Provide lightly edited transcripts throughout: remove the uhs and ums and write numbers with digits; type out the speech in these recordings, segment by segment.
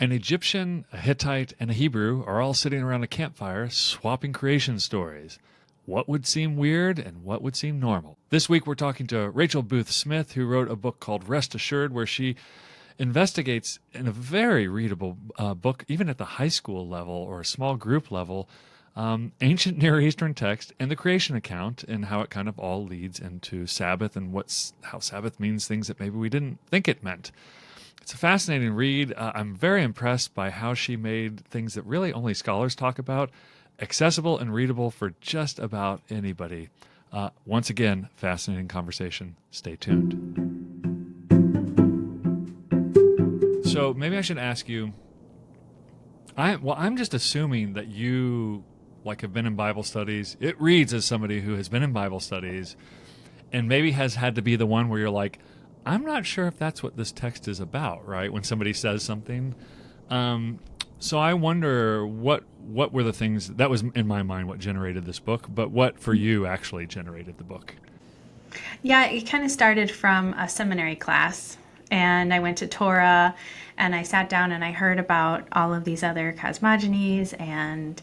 An Egyptian, a Hittite, and a Hebrew are all sitting around a campfire swapping creation stories. What would seem weird and what would seem normal? This week we're talking to Rachel Booth Smith, who wrote a book called Rest Assured, where she investigates in a very readable book, even at the high school level or a small group level, ancient Near Eastern text and the creation account and how it kind of all leads into Sabbath and how Sabbath means things that maybe we didn't think it meant. It's a fascinating read. I'm very impressed by how she made things that really only scholars talk about accessible and readable for just about anybody. Once again, fascinating conversation. Stay tuned. So maybe I should ask you, I'm just assuming that you have been in Bible studies. It reads as somebody who has been in Bible studies and maybe has had to be the one where you're like, I'm not sure if that's what this text is about, right? When somebody says something. So I wonder what were the things, that was in my mind what generated this book, but what for you actually generated the book? Yeah, it kind of started from a seminary class, and I went to Torah, and I sat down and I heard about all of these other cosmogonies, and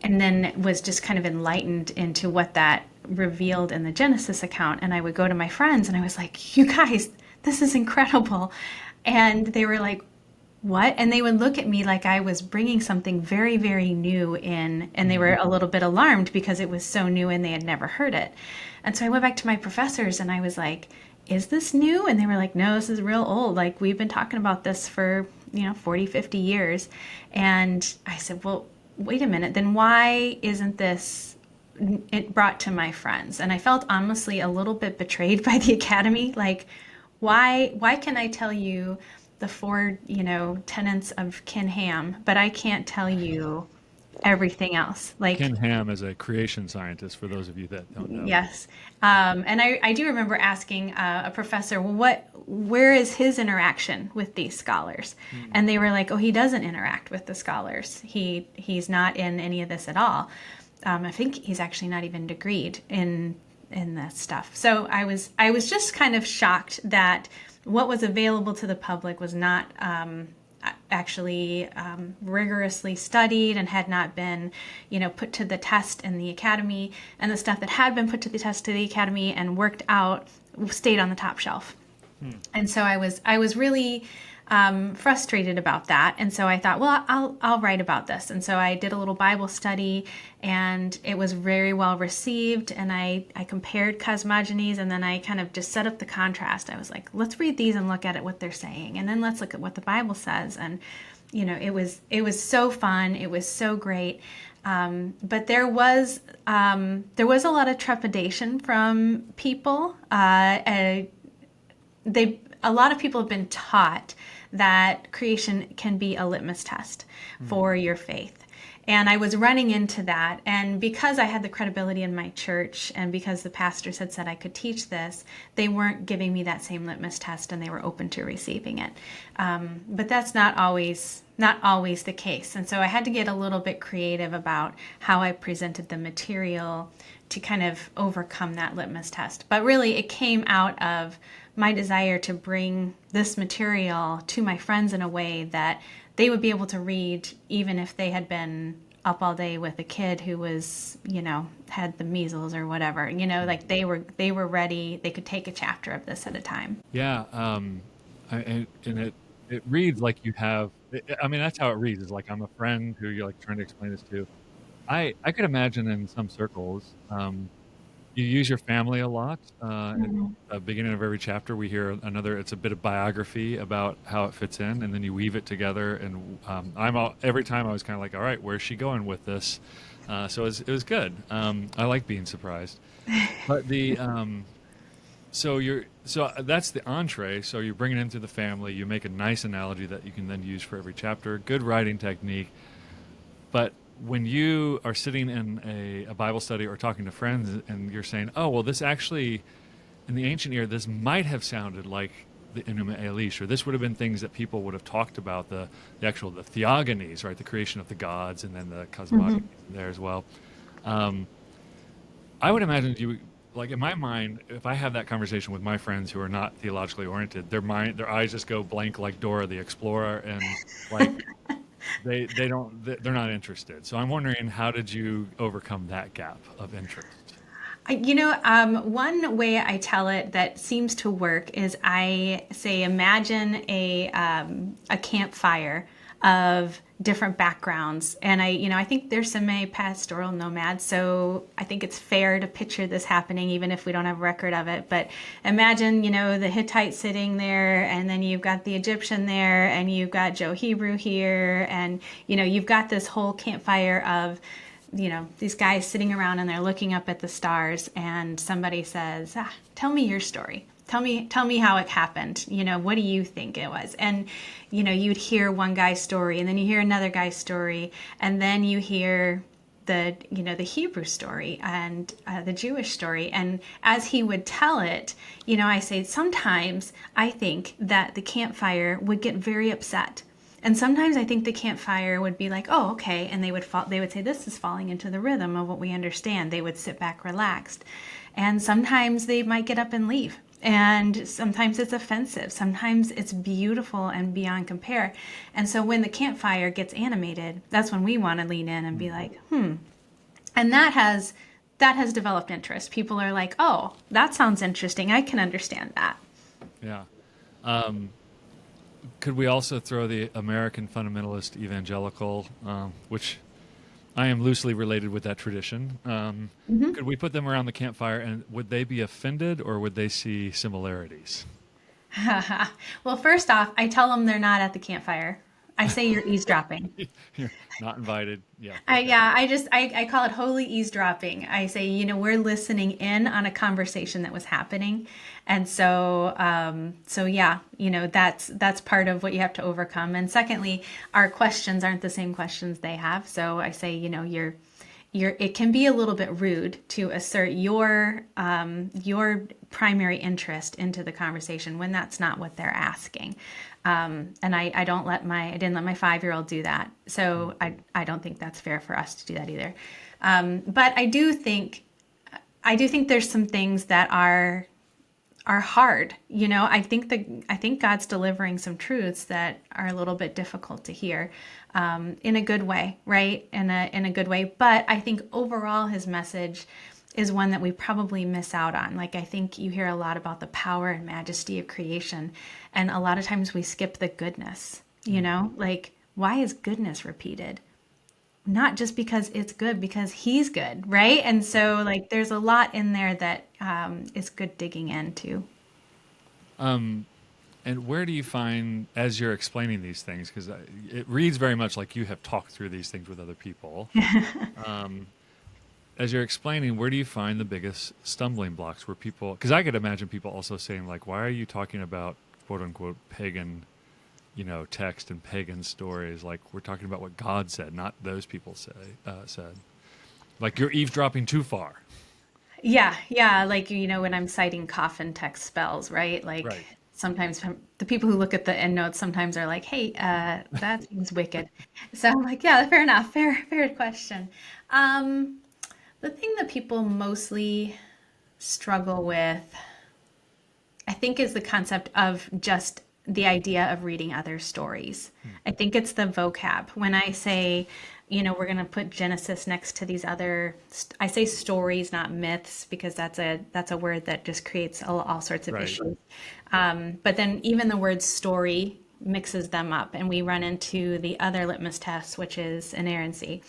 then was just kind of enlightened into what that revealed in the Genesis account. And I would go to my friends and I was like, you guys, this is incredible. And they were like, what? And they would look at me like I was bringing something very, very new in, and they were a little bit alarmed because it was so new and they had never heard it. And so I went back to my professors and I was like, is this new? And they were like, no, this is real old. Like, we've been talking about this for, 40, 50 years. And I said, well, wait a minute, then why isn't this brought to my friends? And I felt honestly a little bit betrayed by the academy. Like, why can I tell you the four, tenets of Ken Ham, but I can't tell you everything else? Like, Ken Ham is a creation scientist, for those of you that don't know. yes. And I do remember asking a professor, well, where is his interaction with these scholars? And they were like, oh, he doesn't interact with the scholars. He's not in any of this at all. I think he's actually not even degreed in this stuff. So I was just kind of shocked that what was available to the public was not actually rigorously studied and had not been, put to the test in the academy, and the stuff that had been put to the test to the academy and worked out stayed on the top shelf. And so I was really frustrated about that. And so I thought, well, I'll write about this. And so I did a little Bible study, and it was very well received. And I compared cosmogonies, and then I kind of just set up the contrast. I was like, let's read these and look at what they're saying, and then let's look at what the Bible says. And it was so fun. It was so great. But there was a lot of trepidation from people. A lot of people have been taught that creation can be a litmus test for your faith. And I was running into that. And because I had the credibility in my church, and because the pastors had said I could teach this, they weren't giving me that same litmus test, and they were open to receiving it. But that's not always the case. And so I had to get a little bit creative about how I presented the material to kind of overcome that litmus test. But really, it came out of my desire to bring this material to my friends in a way that they would be able to read, even if they had been up all day with a kid who was, had the measles or whatever. Like they were ready. They could take a chapter of this at a time. Yeah, and it reads like you have. I mean, that's how it reads. Is like I'm a friend who you're like trying to explain this to. I could imagine in some circles. You use your family a lot. In the beginning of every chapter, we hear it's a bit of biography about how it fits in, and then you weave it together. And every time I was kind of like, all right, where's she going with this? So it was good. I like being surprised. But so that's the entree. So you're bringing it into the family. You make a nice analogy that you can then use for every chapter. Good writing technique. But when you are sitting in a Bible study or talking to friends and you're saying, oh, well, this actually, in the ancient ear, this might have sounded like the Enuma Elish, or this would have been things that people would have talked about, the theogonies, right, the creation of the gods, and then the cosmogony there as well. I would imagine like in my mind, if I have that conversation with my friends who are not theologically oriented, their eyes just go blank like Dora the Explorer, and like they're not interested. So I'm wondering, how did you overcome that gap of interest? One way I tell it that seems to work is I say, imagine a campfire of different backgrounds, and I think there's some pastoral nomads, so I think it's fair to picture this happening, even if we don't have a record of it. But imagine, the Hittite sitting there, and then you've got the Egyptian there, and you've got Joe Hebrew here, and you've got this whole campfire of these guys sitting around and they're looking up at the stars, and somebody says, tell me your story. Tell me how it happened. What do you think it was? And, you'd hear one guy's story, and then you hear another guy's story, and then you hear the Hebrew story and the Jewish story. And as he would tell it, I say, sometimes I think that the campfire would get very upset. And sometimes I think the campfire would be like, oh, okay. And they would say, this is falling into the rhythm of what we understand. They would sit back relaxed. And sometimes they might get up and leave. And sometimes it's offensive. Sometimes it's beautiful and beyond compare. And so when the campfire gets animated, that's when we want to lean in and be like, And that has developed interest. People are like, oh, that sounds interesting. I can understand that. Yeah. Could we also throw the American fundamentalist evangelical, which I am loosely related with that tradition? Could we put them around the campfire, and would they be offended, or would they see similarities? Well, first off, I tell them they're not at the campfire. I say you're eavesdropping. You're not invited. Yeah. I call it holy eavesdropping. I say, we're listening in on a conversation that was happening. And so yeah, that's part of what you have to overcome. And secondly, our questions aren't the same questions they have. So I say, it can be a little bit rude to assert your primary interest into the conversation when that's not what they're asking. And I didn't let my 5-year-old do that. So I don't think that's fair for us to do that either. But I do think there's some things that are hard. I think God's delivering some truths that are a little bit difficult to hear, in a good way, right? In a good way. But I think overall his message is one that we probably miss out on. Like, I think you hear a lot about the power and majesty of creation, and a lot of times we skip the goodness, like, why is goodness repeated? Not just because it's good, because he's good, right? And so, like, there's a lot in there that is good digging into. And where do you find, as you're explaining these things, because it reads very much like you have talked through these things with other people, as you're explaining, where do you find the biggest stumbling blocks where people, because I could imagine people also saying, like, why are you talking about quote unquote pagan, text and pagan stories? Like, we're talking about what God said, not those people said. Like, you're eavesdropping too far. Yeah. Like, when I'm citing coffin text spells, right? Like, right. Sometimes the people who look at the endnotes sometimes are like, hey, that seems wicked. So I'm like, yeah, fair enough. Fair question. The thing that people mostly struggle with, I think, is the concept of just the idea of reading other stories. I think it's the vocab. When I say, we're going to put Genesis next to these other, I say stories, not myths, because that's a word that just creates all sorts of issues. But then even the word story mixes them up, and we run into the other litmus test, which is inerrancy.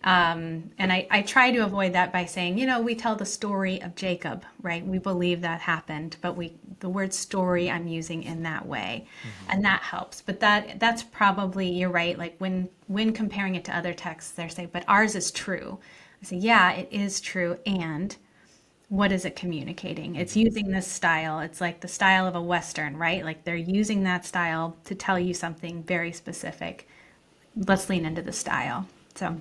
And I try to avoid that by saying, we tell the story of Jacob, right? We believe that happened, but the word story I'm using in that way, and that helps. But that's probably, you're right. Like, when comparing it to other texts, they say, but ours is true. I say, yeah, it is true. And what is it communicating? It's using this style. It's like the style of a Western, right? Like, they're using that style to tell you something very specific. Let's lean into the style. So.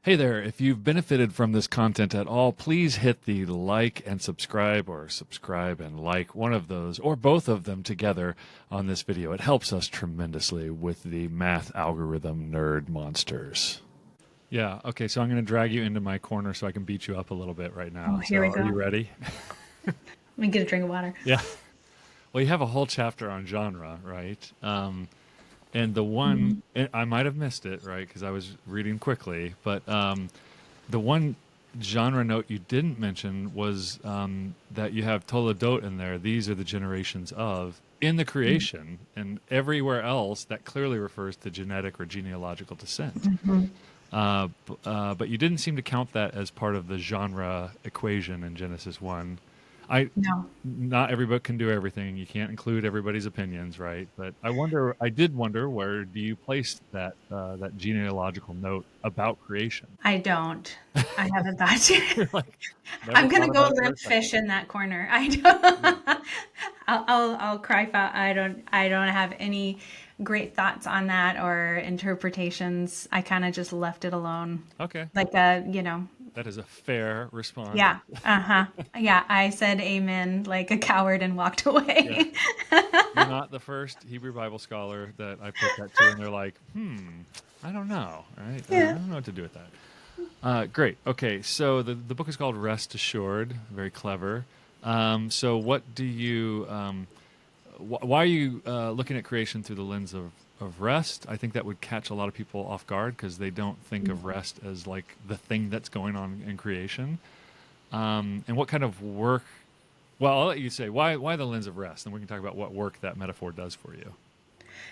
Hey there, if you've benefited from this content at all, please hit the like and subscribe, or subscribe and like, one of those or both of them together on this video. It helps us tremendously with the math algorithm nerd monsters. Yeah. Okay. So I'm going to drag you into my corner so I can beat you up a little bit right Oh, now. So here we are go. you Let ready? me get a drink of water. Yeah. Well, you have a whole chapter on genre, right? And the one Mhm. I might have missed it, right? Because I was reading quickly, but the one genre note you didn't mention was that you have Toledot in there. These are the generations of in the creation, and everywhere else that clearly refers to genetic or genealogical descent. Mhm. But you didn't seem to count that as part of the genre equation in Genesis 1. I No. Not every book can do everything. You can't include everybody's opinions, right? But I did wonder, where do you place that genealogical note about creation? I don't. I haven't thought to. You're like, never I'm thought gonna go about it for a limp second. fish in that corner. I Yeah. don't. I'll cry foul. I don't have any great thoughts on that or interpretations. I kind of just left it alone, Okay. like a. That is a fair response. Yeah. Uh-huh. Yeah, I said amen like a coward and walked Yeah. away. You're not the first Hebrew Bible scholar that I put that to, and they're like, I don't know, right? I Yeah. don't know what to do with that. Great. Okay, so the book is called Rest Assured. Very clever. So, what do you? Why are you looking at creation through the lens of rest? I think that would catch a lot of people off guard because they don't think of rest as like the thing that's going on in creation. And what kind of work? Well, I'll let you say why the lens of rest, and we can talk about what work that metaphor does for you.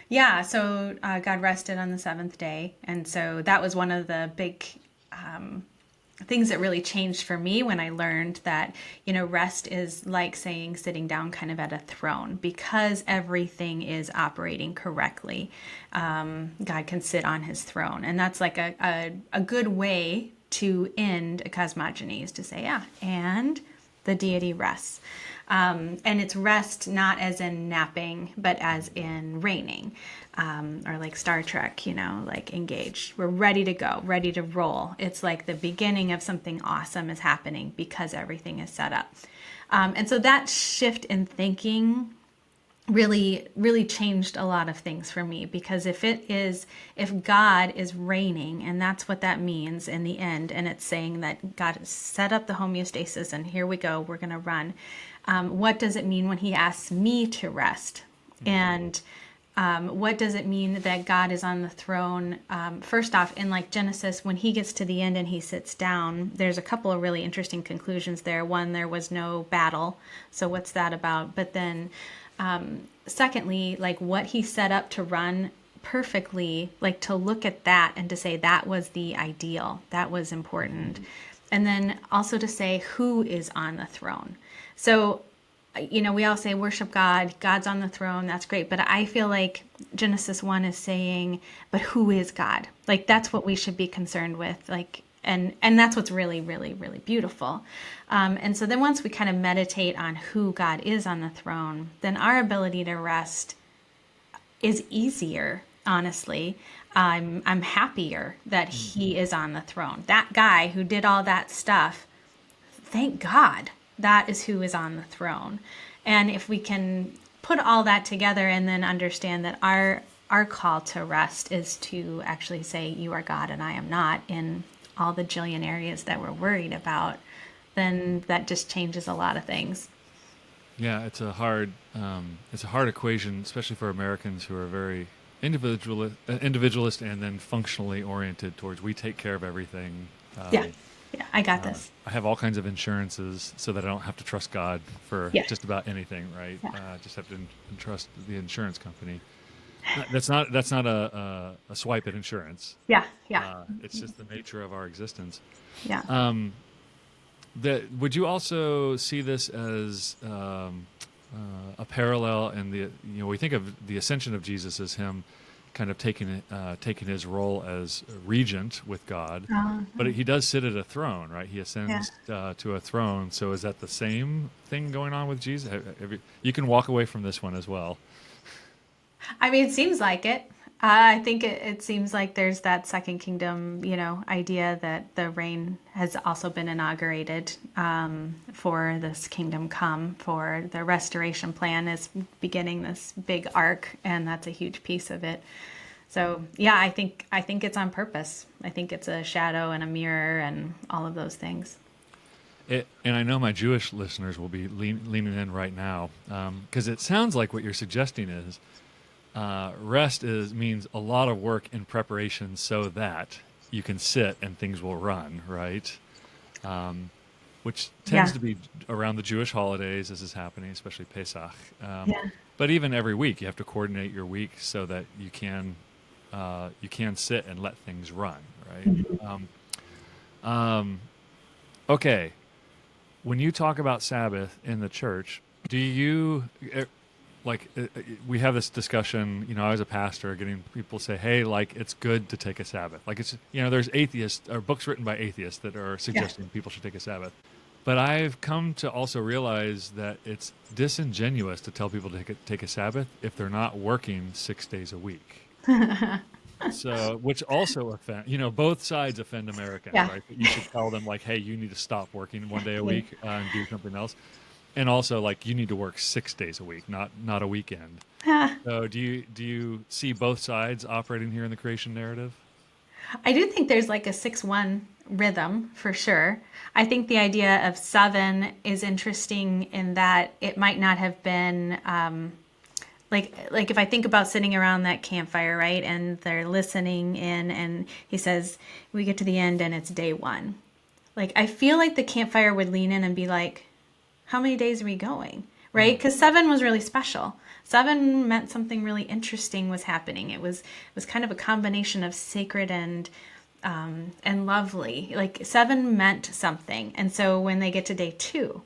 Yeah, so God rested on the seventh day. And so that was one of the big things that really changed for me when I learned that, rest is like saying sitting down kind of at a throne because everything is operating correctly. God can sit on his throne. And that's like a good way to end a cosmogony is to say, yeah, and the deity rests. And it's rest not as in napping, but as in reigning, or like Star Trek, like engaged. We're ready to go, ready to roll. It's like the beginning of something awesome is happening because everything is set up. And so that shift in thinking really really changed a lot of things for me because if God is reigning, and that's what that means in the end, and it's saying that God has set up the homeostasis and here we go, we're going to run. What does it mean when he asks me to rest? And what does it mean that God is on the throne? First off, in like Genesis, when he gets to the end and he sits down, there's a couple of really interesting conclusions there. One, there was no battle. So what's that about? But then secondly, like what he set up to run perfectly, like to look at that and to say that was the ideal, that was important. And then also to say who is on the throne. So we all say worship God, God's on the throne, that's great. But I feel like Genesis 1 is saying, but who is God? Like that's what we should be concerned with. Like, and that's what's really, really, really beautiful. And so then once we kind of meditate on who God is on the throne, then our ability to rest is easier, honestly. I'm happier that he is on the throne. That guy who did all that stuff, thank God that is who is on the throne. And if we can put all that together and then understand that our call to rest is to actually say, you are God and I am not, in all the jillion areas that we're worried about, then that just changes a lot of things. Yeah, it's a hard equation, especially for Americans who are very individualist and then functionally oriented towards we take care of everything. Yeah. Yeah, I got this. I have all kinds of insurances so that I don't have to trust God for Yeah. just about anything, right? Yeah. Just have to trust the insurance company. That's not a swipe at insurance. Yeah. Yeah. It's just the nature of our existence. Yeah. Would you also see this as a parallel in we think of the ascension of Jesus as him kind of taking his role as regent with God, but he does sit at a throne, right? He ascends to a throne. So is that the same thing going on with Jesus? You can walk away from this one as well. I mean, it seems like it. I think it seems like there's that second kingdom, idea that the reign has also been inaugurated for this kingdom come, for the restoration plan is beginning this big arc, and that's a huge piece of it. So yeah, I think it's on purpose. I think it's a shadow and a mirror and all of those things. And I know my Jewish listeners will be leaning in right now because it sounds like what you're suggesting is rest is means a lot of work in preparation so that you can sit and things will run, right? Which tends Yeah. to be around the Jewish holidays. This is happening, especially Pesach. Yeah. But even every week, you have to coordinate your week so that you can sit and let things run, right? Um, okay, when you talk about Sabbath in the church, do you like we have this discussion? You know, I was a pastor, getting people say, "Hey, like it's good to take a Sabbath." Like it's there's atheists or books written by atheists that are Yeah. suggesting people should take a Sabbath. But I've come to also realize that it's disingenuous to tell people to take a Sabbath if they're not working 6 days a week. So, which also both sides offend Americans, Yeah. right? But you should tell them like, hey, you need to stop working 1 day a Yeah. week and do something else, and also like you need to work 6 days a week, not a weekend. So, do you see both sides operating here in the creation narrative? I do think there's like a 6-1 rhythm for sure. I think the idea of seven is interesting in that it might not have been like if I think about sitting around that campfire, right, and they're listening in, and he says we get to the end and it's day one. Like I feel like the campfire would lean in and be like, how many days are we going? Right? Because seven was really special. Seven meant something really interesting was happening. It was kind of a combination of sacred and lovely. Like seven meant something. And so when they get to day two,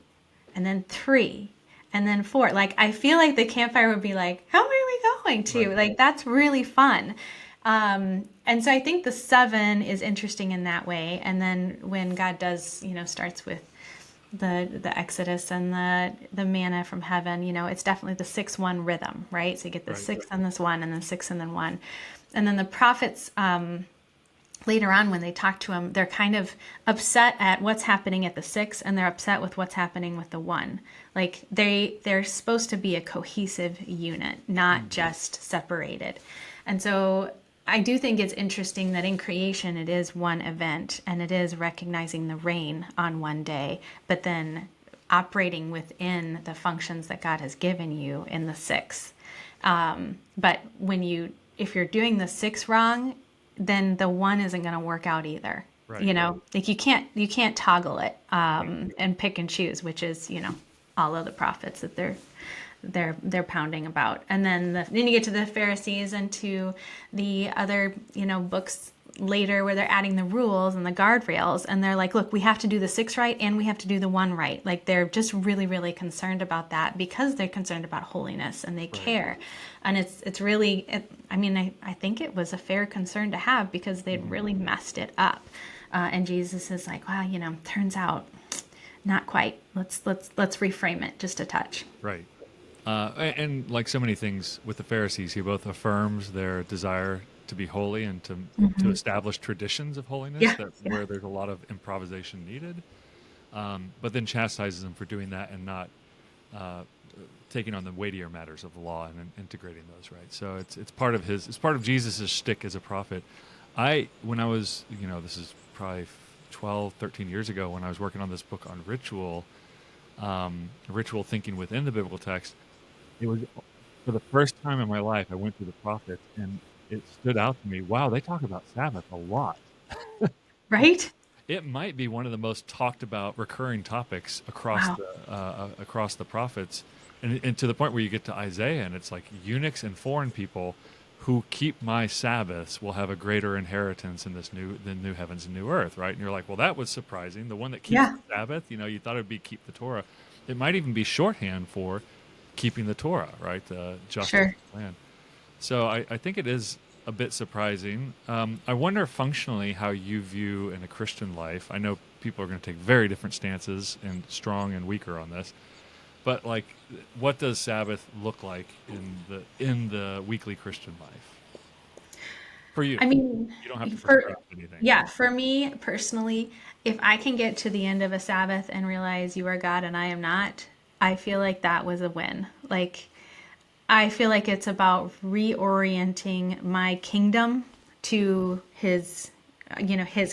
and then three, and then four, like I feel like the campfire would be like, how many are we going to? Right. Like that's really fun. And so I think the seven is interesting in that way. And then when God does, starts with the Exodus and the manna from heaven, it's definitely the 6-1 rhythm, right? So you get the Right. six and this one, and then six and then one, and then the prophets later on when they talk to him, they're kind of upset at what's happening at the six, and they're upset with what's happening with the one. Like they're supposed to be a cohesive unit, not just separated. And so I do think it's interesting that in creation it is one event and it is recognizing the rain on one day, but then operating within the functions that God has given you in the six. But if you're doing the six wrong, then the one isn't going to work out either. Right. Like you can't toggle it and pick and choose, which is all of the prophets that they're pounding about. And then you get to the Pharisees and to the other books later where they're adding the rules and the guardrails, and they're like, look, we have to do the six right and we have to do the one right. Like they're just really, really concerned about that because they're concerned about holiness and they care. And it's really, I think it was a fair concern to have because they'd really messed it up. And Jesus is like, well, turns out not quite. Let's reframe it just a touch. Right. And like so many things with the Pharisees, he both affirms their desire to be holy and to establish traditions of holiness where there's a lot of improvisation needed, but then chastises them for doing that and not taking on the weightier matters of the law and integrating those, right? So it's part of Jesus' shtick as a prophet. When I was, this is probably 12, 13 years ago when I was working on this book on ritual thinking within the biblical text, it was for the first time in my life I went through the prophets and it stood out to me. Wow, they talk about Sabbath a lot. Right? It might be one of the most talked about recurring topics Wow. across the prophets, and to the point where you get to Isaiah and it's like eunuchs and foreign people who keep my Sabbaths will have a greater inheritance in the new heavens and new earth, right? And you're like, well, that was surprising. The one that keeps Yeah. the Sabbath, you thought it'd be keep the Torah. It might even be shorthand for keeping the Torah, right? The justice Sure. of the land. So I think it is a bit surprising. I wonder functionally how you view in a Christian life. I know people are going to take very different stances and strong and weaker on this, but like, what does Sabbath look like in the weekly Christian life for you? I mean, You don't have to for prescribe anything. yeah, for me personally, if I can get to the end of a Sabbath and realize you are God and I am not, I feel like that was a win. Like I feel like it's about reorienting my kingdom to his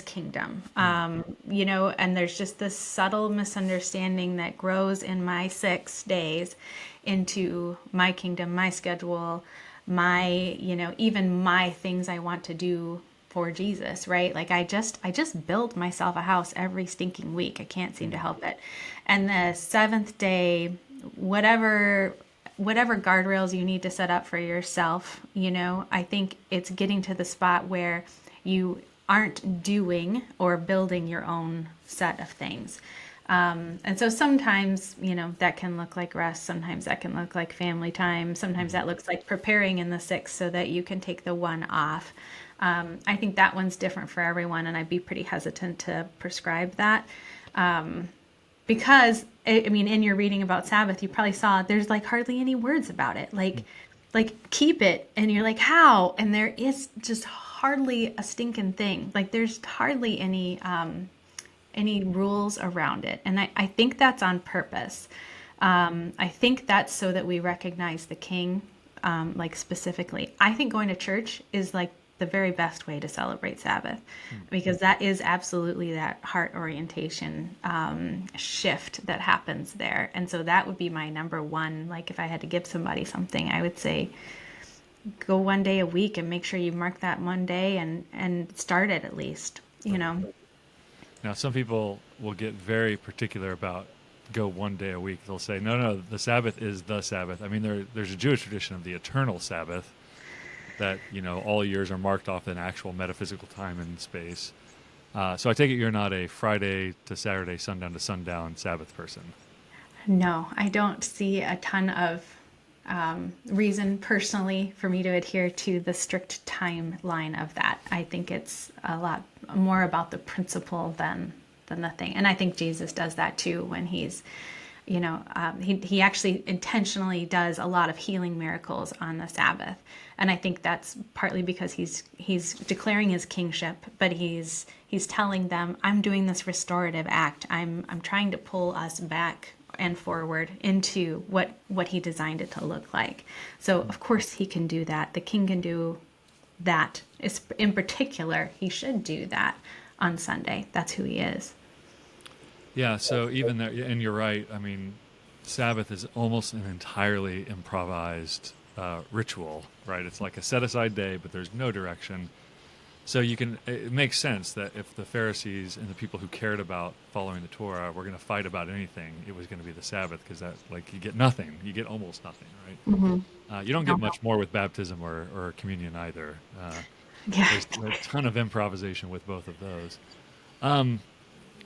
kingdom. And there's just this subtle misunderstanding that grows in my 6 days into my kingdom, my schedule, even my things I want to do for Jesus, right? Like I just build myself a house every stinking week. I can't seem to help it. And the seventh day, whatever guardrails you need to set up for yourself, I think it's getting to the spot where you aren't doing or building your own set of things. And so sometimes, that can look like rest. Sometimes that can look like family time. Sometimes that looks like preparing in the 6 so that you can take the 1 off. I think that one's different for everyone, and I'd be pretty hesitant to prescribe that. Because, in your reading about Sabbath, you probably saw there's like hardly any words about it. Like keep it, and you're like, how? And there is just hardly a stinking thing. Like there's hardly any rules around it. And I think that's on purpose. I think that's so that we recognize the King, like specifically. I think going to church is like the very best way to celebrate Sabbath, because that is absolutely that heart orientation shift that happens there. And so that would be my number one. Like if I had to give somebody something, I would say go 1 day a week and make sure you mark that one day and start it at least, Now, some people will get very particular about go 1 day a week. They'll say, no, the Sabbath is the Sabbath. I mean, there's a Jewish tradition of the eternal Sabbath that, all years are marked off in actual metaphysical time and space. So I take it you're not a Friday to Saturday, sundown to sundown Sabbath person. No, I don't see a ton of reason personally for me to adhere to the strict timeline of that. I think it's a lot more about the principle than the thing. And I think Jesus does that too when he's, he actually intentionally does a lot of healing miracles on the Sabbath. And I think that's partly because he's declaring his kingship, but he's telling them, I'm doing this restorative act. I'm trying to pull us back and forward into what he designed it to look like. So of course he can do that. The King can do that. In particular, he should do that on Sunday. That's who he is. Yeah, so even there, and you're right, I mean, Sabbath is almost an entirely improvised ritual, right? It's like a set-aside day, but there's no direction. So it makes sense that if the Pharisees and the people who cared about following the Torah were going to fight about anything, it was going to be the Sabbath, because that, like, you get nothing. You get almost nothing, right? Mm-hmm. You don't get much more with baptism or communion either. There's a ton of improvisation with both of those.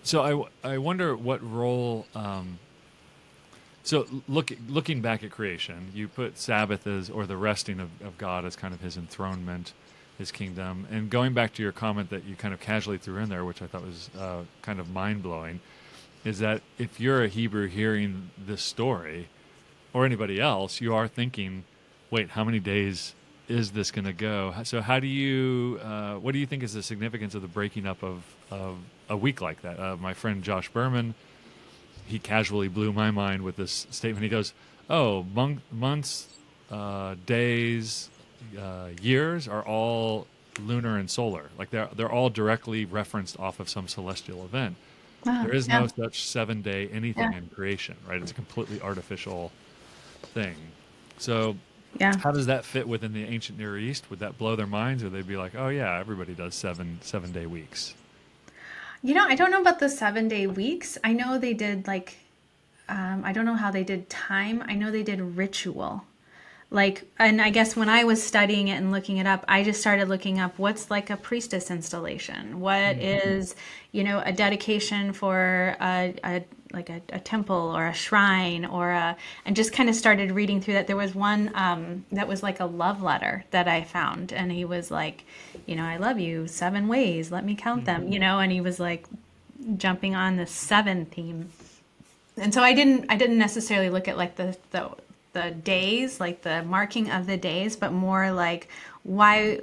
So I wonder what role. So looking back at creation, you put Sabbath or the resting of God as kind of his enthronement, his kingdom, and going back to your comment that you kind of casually threw in there, which I thought was kind of mind blowing, is that if you're a Hebrew hearing this story, or anybody else, you are thinking, wait, how many days is this going to go? So how do you? What do you think is the significance of the breaking up of a week like that? My friend Josh Berman, he casually blew my mind with this statement. He goes, "Oh, months, days, years are all lunar and solar. Like they're all directly referenced off of some celestial event. There is no such 7-day anything in creation, right? It's a completely artificial thing. So." Yeah. How does that fit within the ancient Near East? Would that blow their minds, or they'd be like, "Oh yeah, everybody does 7-day weeks"? I don't know about the 7-day weeks. I know they did I don't know how they did time. I know they did ritual. And I guess when I was studying it and looking it up, I just started looking up what's like a priestess installation. What is, a dedication for a temple or a shrine and just kind of started reading through that. There was one that was like a love letter that I found, and he was like, I love you 7 ways. Let me count them, and he was like jumping on the 7 theme. And so I didn't necessarily look at like the days, like the marking of the days, but more like why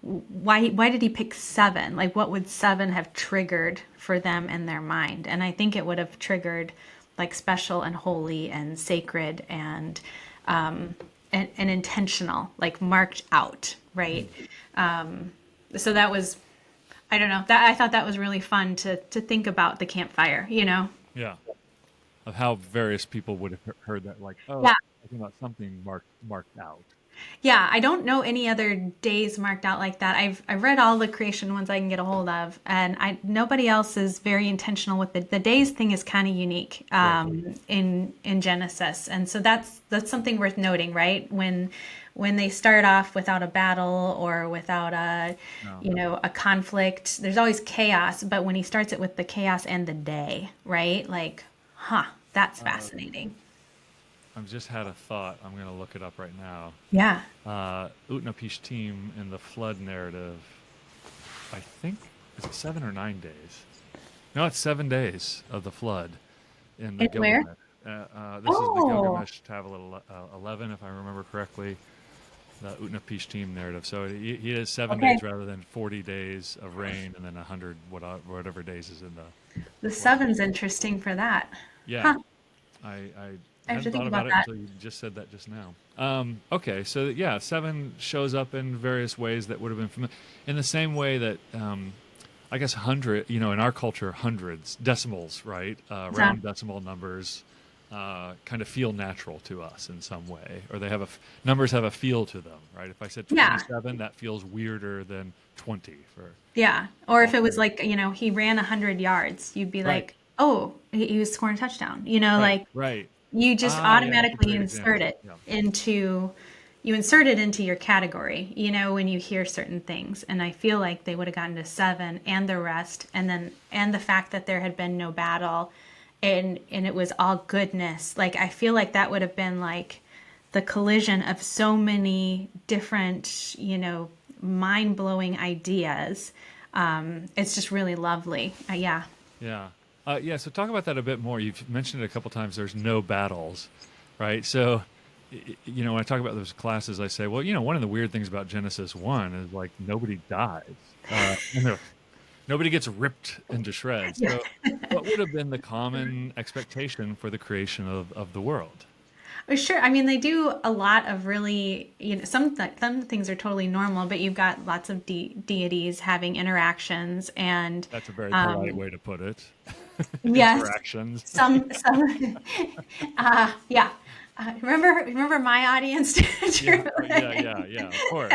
did he pick 7? Like what would 7 have triggered for them in their mind? And I think it would have triggered like special and holy and sacred and and intentional, like marked out, right? So that was, I don't know, that I thought that was really fun to think about the campfire, you know? Yeah. Of how various people would have heard that, like, oh, Yeah. talking about something marked out. Yeah, I don't know any other days marked out like that. I've read all the creation ones I can get a hold of, and nobody else is very intentional with the days thing is kind of unique in Genesis, and so that's something worth noting, right? When they start off without a battle or without a a conflict, there's always chaos, but when he starts it with the chaos and the day, right? Like, that's fascinating. I've just had a thought. I'm going to look it up right now. Yeah. Utnapishtim in the flood narrative, I think, is it 7 or 9 days? No, it's 7 days of the flood in the And where? Gilgamesh. This is the Oh, Gilgamesh tablet 11, if I remember correctly, the Utnapishtim narrative. So he is 7 okay. days rather than 40 days of rain and then 100 whatever days is in The the flood. seven's interesting for that. Yeah, Huh. I I have to hadn't think thought about about it that. until you just said that just now. Okay, so yeah, 7 shows up in various ways that would have been familiar. In the same way that, I guess, 100, in our culture, hundreds, decimals, right? Yeah. Round decimal numbers kind of feel natural to us in some way, or they have numbers have a feel to them, right? If I said Yeah. 27, that feels weirder than 20 for Yeah. Or if all it was kinds. like, he ran 100 yards, you'd be Right, like, oh, he was scoring a touchdown. right, Like right. you just Ah, yeah, that's a automatically great example. Yeah, insert it into your category, when you hear certain things. And I feel like they would have gotten to 7 and the rest, and the fact that there had been no battle and it was all goodness. Like I feel like that would have been like the collision of so many different, mind-blowing ideas. It's just really lovely. Yeah. yeah, yeah. So talk about that a bit more. You've mentioned it a couple times. There's no battles, right? So, when I talk about those classes, I say, well, one of the weird things about Genesis 1 is like nobody dies. Nobody gets ripped into shreds. So, what would have been the common expectation for the creation of the world? Sure. I mean, they do a lot of really, some things are totally normal, but you've got lots of deities having interactions and, That's a very polite um, way to put it. yes, Interactions. some, yeah. Remember my audience? Yeah, Drew? yeah. Of course.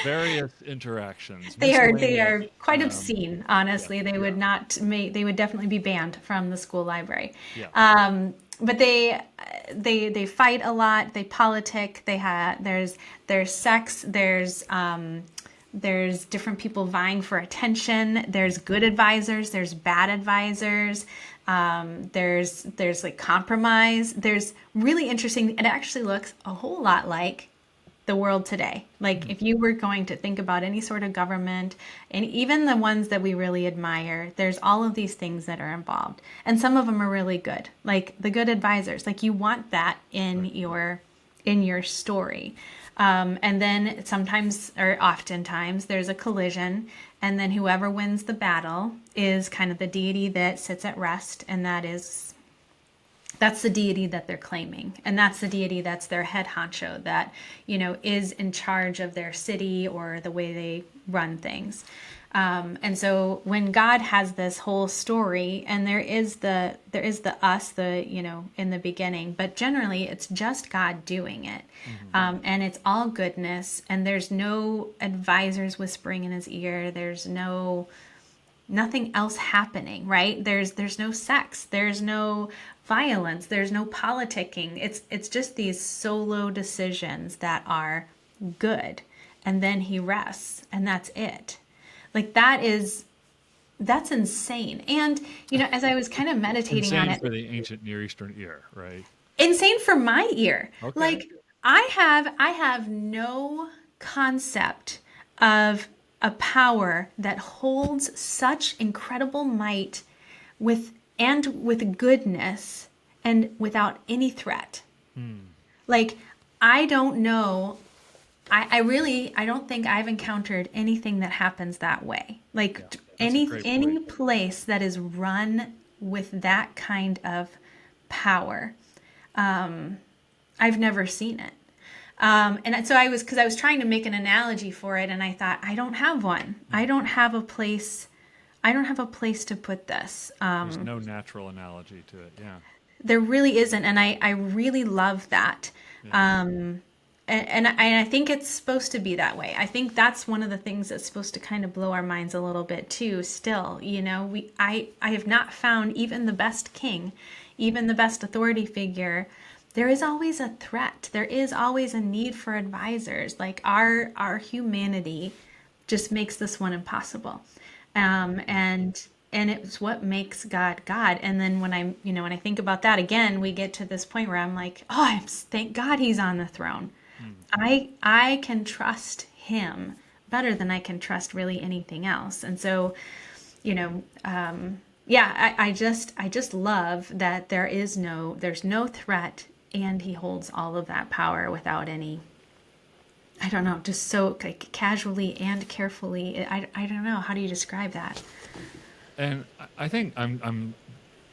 Various interactions, They miscellaneous. are quite obscene, Yeah, honestly. yeah, They would definitely be banned from the school library. yeah. But they fight a lot. They politic. There's sex. There's different people vying for attention. There's good advisors. There's bad advisors. There's like compromise. There's really interesting. It actually looks a whole lot like the world today. Like if you were going to think about any sort of government, and even the ones that we really admire, there's all of these things that are involved. And some of them are really good. Like the good advisors. Like you want that in Right. your story. And then sometimes or oftentimes there's a collision, and then whoever wins the battle is kind of the deity that sits at rest, and that's the deity that they're claiming, and that's the deity that's their head honcho that is in charge of their city or the way they run things. And so when God has this whole story, and there is the us, in the beginning, but generally it's just God doing it, and it's all goodness, and there's no advisors whispering in his ear. There's nothing else happening, right? There's no sex, there's no violence, there's no politicking. It's just these solo decisions that are good, and then he rests, and that's it. Like that's insane. And as I was kind of meditating on Insane it, for the ancient Near Eastern ear, right? insane for my ear. Okay. Like I have no concept of a power that holds such incredible might with goodness and without any threat. Like I don't know. I don't think I've encountered anything that happens that way. Yeah, Like that's a great any point. place that is run with that kind of power. I've never seen it. And so because I was trying to make an analogy for it, and I thought, I don't have one. I don't have a place. I don't have a place to put this. There's no natural analogy to it. Yeah. There really isn't, and I really love that. Yeah. And I think it's supposed to be that way. I think that's one of the things that's supposed to kind of blow our minds a little bit too. Still, I have not found even the best king, even the best authority figure. There is always a threat. There is always a need for advisors. Like our humanity just makes this one impossible. And it's what makes God God. And then when I think about that again, we get to this point where I'm like, oh, thank God he's on the throne. I can trust him better than I can trust really anything else. And so, yeah, I just love that there's no threat, and he holds all of that power without any, I don't know, just so like casually and carefully. I don't know. How do you describe that? And I think I'm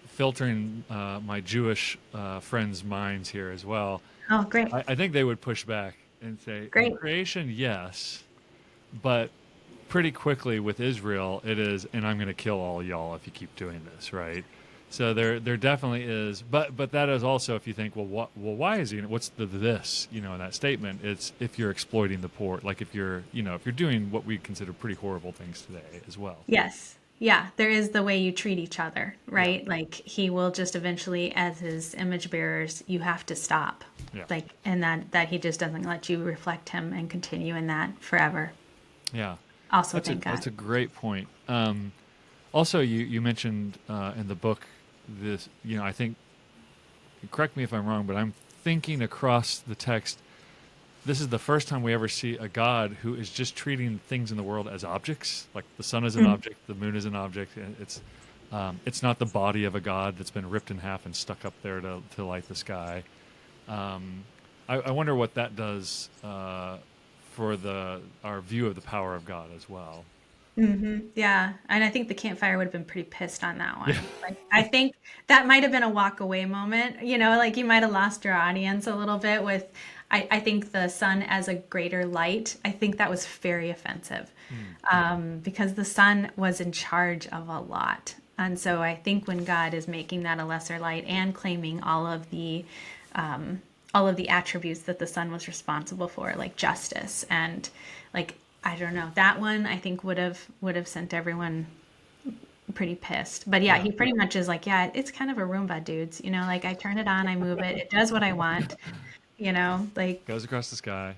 filtering my Jewish friends' minds here as well. Oh, great. I think they would push back and say, Great. creation, yes, but pretty quickly with Israel, it is, and I'm going to kill all y'all if you keep doing this, right? So there definitely is, but that is also, if you think, why is he? What's this? In that statement, it's if you're exploiting the poor, like if you're doing what we consider pretty horrible things today as well. Yes. Yeah, there is the way you treat each other, right? Yeah. Like he will just eventually, as his image bearers, you have to stop. Yeah. Like, and that he just doesn't let you reflect him and continue in that forever. Yeah. Also, thank God. That's a great point. Also, you mentioned in the book this, I think, correct me if I'm wrong, but I'm thinking across the text, this is the first time we ever see a God who is just treating things in the world as objects. Like the sun is an object, the moon is an object. And it's not the body of a God that's been ripped in half and stuck up there to light the sky. I wonder what that does for our view of the power of God as well. Yeah, and I think the campfire would have been pretty pissed on that one. Yeah. Like, I think that might have been a walk away moment. Like you might have lost your audience a little bit with. I think the sun as a greater light. I think that was very offensive, because the sun was in charge of a lot, and so I think when God is making that a lesser light and claiming all of the attributes that the sun was responsible for, like justice and like. I don't know. That one I think would have sent everyone pretty pissed. But yeah, he pretty much is like, yeah, it's kind of a Roomba, dudes. Like I turn it on, I move it, it does what I want. Like Goes across the sky.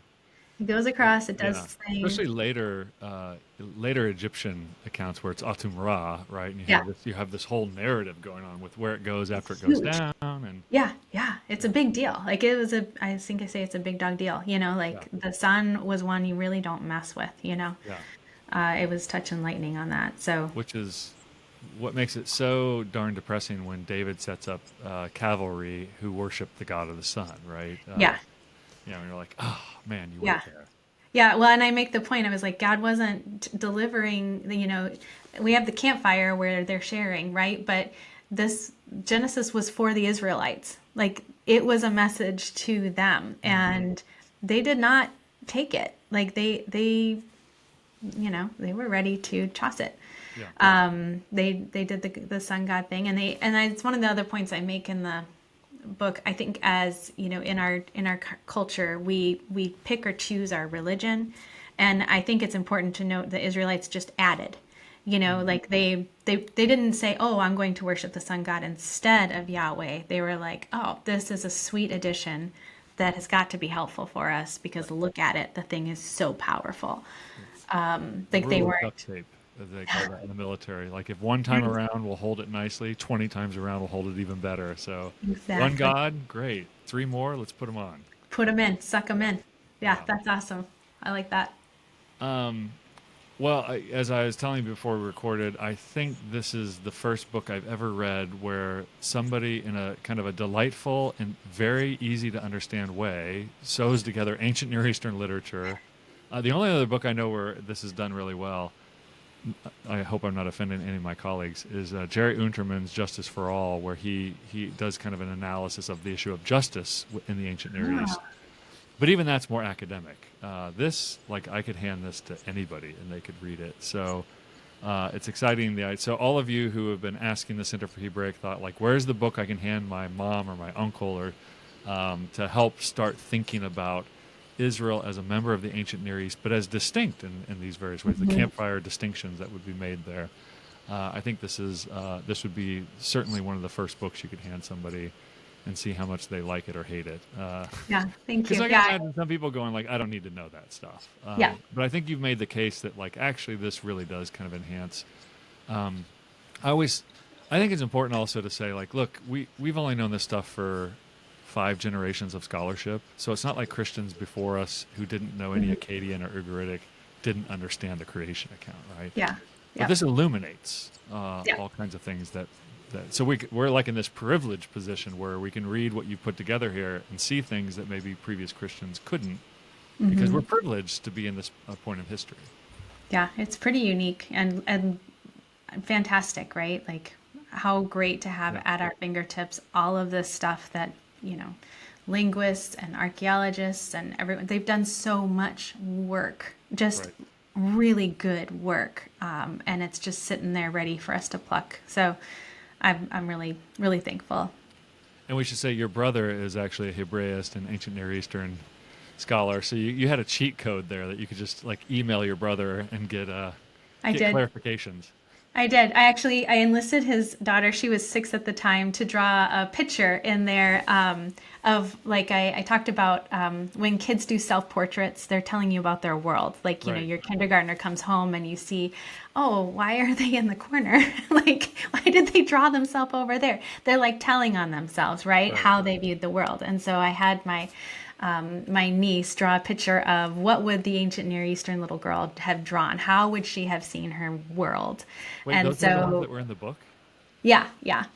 it goes across, it does Yeah. its thing. Especially later Egyptian accounts where it's Atum Ra, right? And Yeah. you have this whole narrative going on with where it goes after it goes Huge. down, and Yeah, it's a big deal. Like I think I say it's a big dog deal. Like the sun was one you really don't mess with. yeah, It was touch and lightning on that. So which is what makes it so darn depressing when David sets up cavalry who worship the god of the sun, right? yeah. And you're like, oh man, you Yeah. went there. Yeah, well, and I make the point, I was like, God wasn't delivering, we have the campfire where they're sharing, right? But this Genesis was for the Israelites. Like, it was a message to them, and they did not take it. Like, they were ready to toss it. Yeah. They did the sun god thing, and it's one of the other points I make in the book. I think as in our culture, we pick or choose our religion, and I think it's important to note the Israelites just added, like they didn't say, oh, I'm going to worship the sun god instead of Yahweh. They were like, oh, this is a sweet addition that has got to be helpful for us because look at it, the thing is so powerful. Like they Rule of weren't. duct tape, as they call that in the military. Like if one time around we'll hold it nicely, 20 times around we'll hold it even better. So Exactly. one God, great. 3 more, let's put them on. Put them in, suck them in. Yeah, Yeah. that's awesome. I like that. Well, as I was telling you before we recorded, I think this is the first book I've ever read where somebody in a kind of a delightful and very easy to understand way sews together ancient Near Eastern literature. The only other book I know where this is done really well, I hope I'm not offending any of my colleagues, is Jerry Unterman's Justice for All, where he does kind of an analysis of the issue of justice in the ancient Near East. But even that's more academic. This, like, I could hand this to anybody and they could read it. So it's exciting. So all of you who have been asking the Center for Hebraic Thought, like, where's the book I can hand my mom or my uncle, or to help start thinking about Israel as a member of the ancient Near East, but as distinct in these various ways, the campfire distinctions that would be made there. I think this would be certainly one of the first books you could hand somebody and see how much they like it or hate it. Yeah, thank you. Because I can imagine some people going like, I don't need to know that stuff. Yeah. But I think you've made the case that, like, actually this really does kind of enhance. I think it's important also to say, like, look, we've only known this stuff for 5 generations of scholarship. So it's not like Christians before us who didn't know any Akkadian or Ugaritic didn't understand the creation account, right? Yeah. But this illuminates all kinds of things that so we're like in this privileged position where we can read what you've put together here and see things that maybe previous Christians couldn't, because we're privileged to be in this point of history. Yeah, it's pretty unique and fantastic, right? Like, how great to have at our fingertips all of this stuff that, linguists and archaeologists and everyone, they've done so much work, just really good work, and it's just sitting there ready for us to pluck. So I'm really, really thankful. And we should say your brother is actually a Hebraist and ancient Near Eastern scholar, so you had a cheat code there that you could just, like, email your brother and get clarifications. I did. I enlisted his daughter. She was 6 at the time, to draw a picture in there of, like, I talked about when kids do self-portraits, they're telling you about their world. Like, your kindergartner comes home and you see, oh, why are they in the corner? Like, why did they draw themselves over there? They're, like, telling on themselves, right? How they viewed the world. And so I had my niece draw a picture of what would the ancient Near Eastern little girl have drawn? How would she have seen her world? Wait, and those so, are the ones that were in the book? Yeah.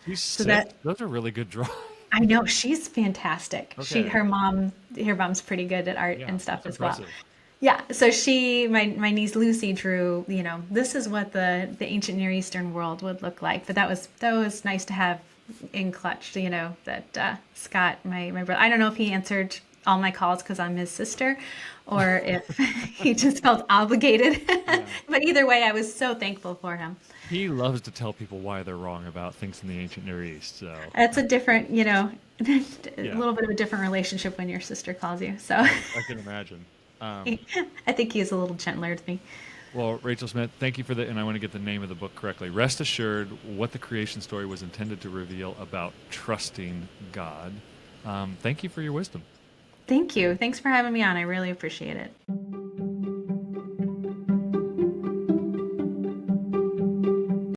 She's so sick. Those are really good drawings. I know, she's fantastic. Okay. Her mom's pretty good at art and stuff as impressive. well. Yeah, so my niece Lucy drew, this is what the ancient Near Eastern world would look like. But that was nice to have in clutch, that Scott, my brother, I don't know if he answered all my calls because I'm his sister, or if he just felt obligated. But either way, I was so thankful for him. He loves to tell people why they're wrong about things in the ancient Near East. So it's a different, a little bit of a different relationship when your sister calls you. So I can imagine. I think he's a little gentler to me. Well, Rachel Smith, thank you for and I want to get the name of the book correctly. Rest Assured, What the Creation Story Was Intended to Reveal About Trusting God. Thank you for your wisdom. Thank you. Thanks for having me on. I really appreciate it.